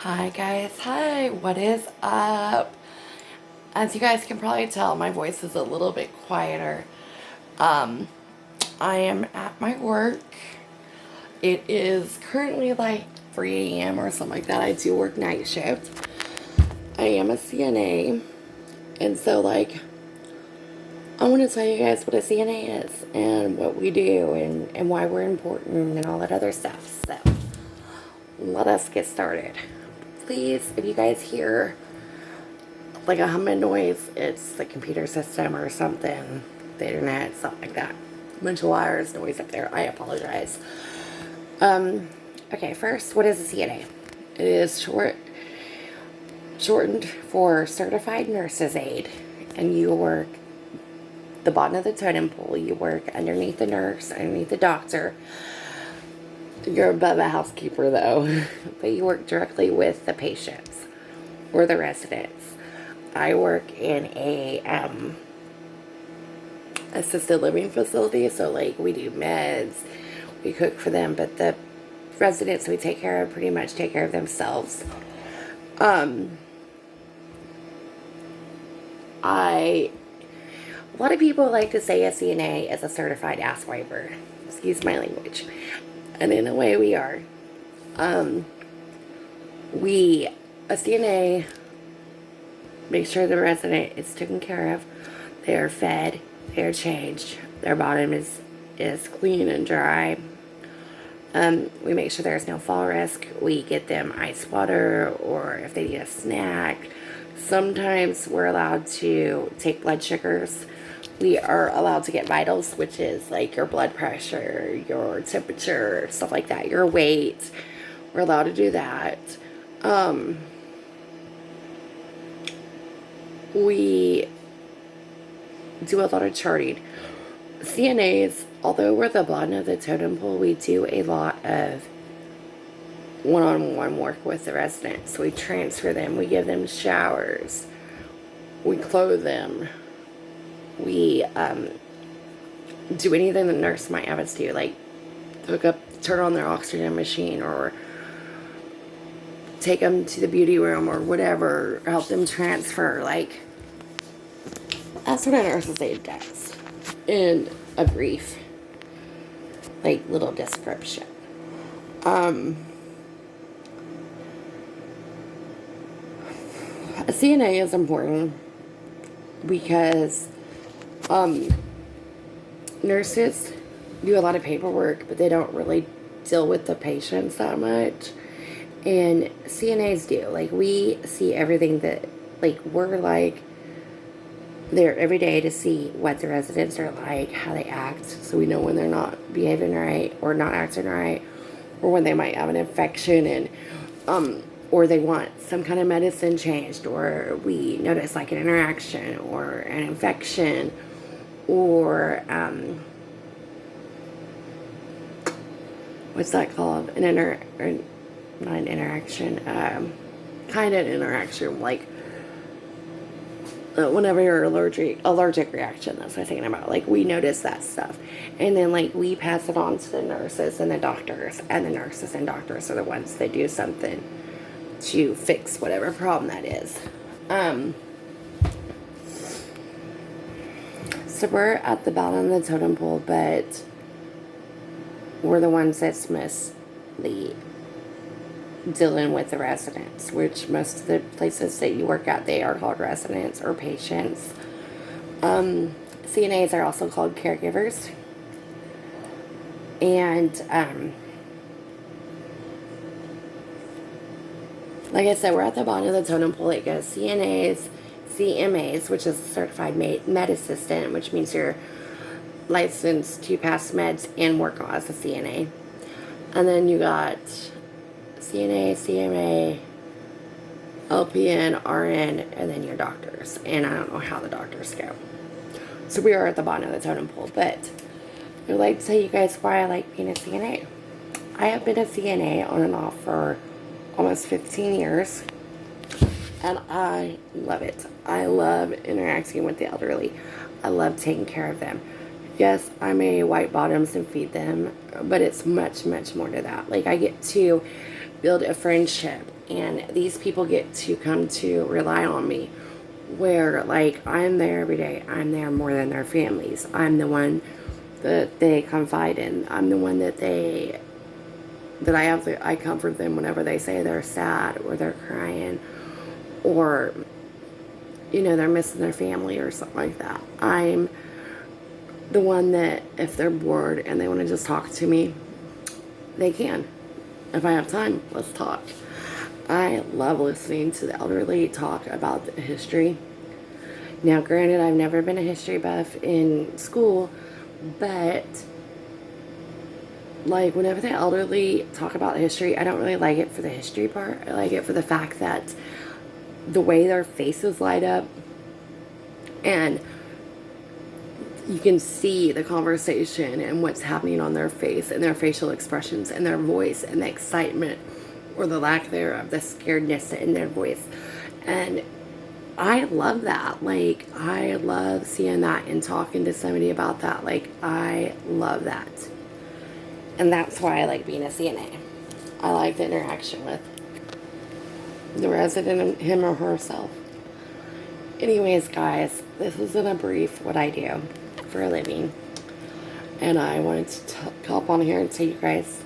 Hi guys, hi, what is up? As you guys can probably tell, my voice is a little bit quieter. Um, I am at my work. It is currently like 3 a.m. or something like that. I do work night shift. I am a CNA, and so I want to tell you guys what a CNA is and what we do and why we're important and all that other stuff. So, let us get started. Please, if you guys hear like a humming noise, it's the computer system or something, the internet, something like that. A bunch of wires, noise up there. I apologize. Okay, first, what is a CNA? It is shortened for Certified Nurse's Aide, and you work the bottom of the totem pole. You work underneath the nurse, underneath the doctor. You're above a housekeeper though, but you work directly with the patients or the residents. I work in a assisted living facility, so like we do meds, we cook for them, but the residents we take care of pretty much take care of themselves. A lot of people like to say a CNA is a certified ass wiper. Excuse my language. And in a way we are. A CNA make sure the resident is taken care of. They are fed, they are changed, their bottom is clean and dry. We make sure there's no fall risk. We get them ice water, or if they need a snack. Sometimes we're allowed to take blood sugars. We are allowed to get vitals, which is like your blood pressure, your temperature, stuff like that, your weight. We're allowed to do that. We do a lot of charting. CNAs, although we're the bottom of the totem pole, we do a lot of one-on-one work with the residents. We transfer them, we give them showers, we clothe them, we do anything the nurse might have us do, like turn on their oxygen machine, or take them to the beauty room, or whatever, help them transfer. Like, that's what a nurse's aide does in a brief, like, little description. A CNA is important because nurses do a lot of paperwork, but they don't really deal with the patients that much. And CNAs do. Like, we see everything that, like, we're like there every day to see what the residents are like, how they act, so we know when they're not behaving right or not acting right, or when they might have an infection, and or they want some kind of medicine changed, or we notice like an interaction or an infection, or what's that called? Not an interaction, kind of an interaction, like whenever you're allergic reaction, that's what I'm thinking about. Like, we notice that stuff, and then like we pass it on to the nurses and the doctors, and the nurses and doctors are the ones that do something to fix whatever problem that is. So we're at the bottom of the totem pole, but we're the ones that's mostly dealing with the residents, which most of the places that you work at, they are called residents or patients. CNAs are also called caregivers. And like I said, we're at the bottom of the totem pole. It goes CNAs, CMAs, which is a certified med assistant, which means you're licensed to pass meds and work as a CNA. And then you got CNA, CMA, LPN, RN, and then your doctors. And I don't know how the doctors go. So we are at the bottom of the totem pole. But I would like to tell you guys why I like being a CNA. I have been a CNA on and off for almost 15 years. And I love it. I love interacting with the elderly. I love taking care of them. Yes, I may white bottoms and feed them, but it's much, much more to that. Like, I get to build a friendship, and these people get to come to rely on me, where like I'm there every day. I'm there more than their families. I'm the one that they confide in. I'm the one that I comfort them whenever they say they're sad or they're crying, or they're missing their family or something like that. I'm the one that if they're bored and they want to just talk to me, they can. If I have time, let's talk. I love listening to the elderly talk about the history. Now, granted, I've never been a history buff in school, but like whenever the elderly talk about history, I don't really like it for the history part. I like it for the fact that the way their faces light up, and you can see the conversation and what's happening on their face and their facial expressions and their voice and the excitement or the lack thereof, the scaredness in their voice. And I love that. Like, I love seeing that and talking to somebody about that. Like, I love that. And that's why I like being a CNA. I like the interaction with the resident, him or herself. Anyways, guys, this is in a brief what I do for a living. And I wanted to hop on here and tell you guys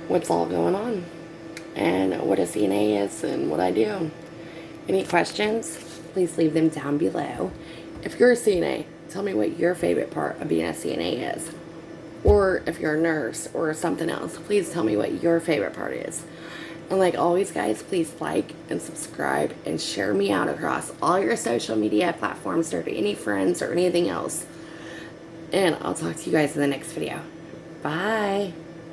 what's all going on and what a CNA is and what I do. Any questions, please leave them down below. If you're a CNA, tell me what your favorite part of being a CNA is. Or if you're a nurse or something else, please tell me what your favorite part is. And like always, guys, please like and subscribe and share me out across all your social media platforms or to any friends or anything else. And I'll talk to you guys in the next video. Bye.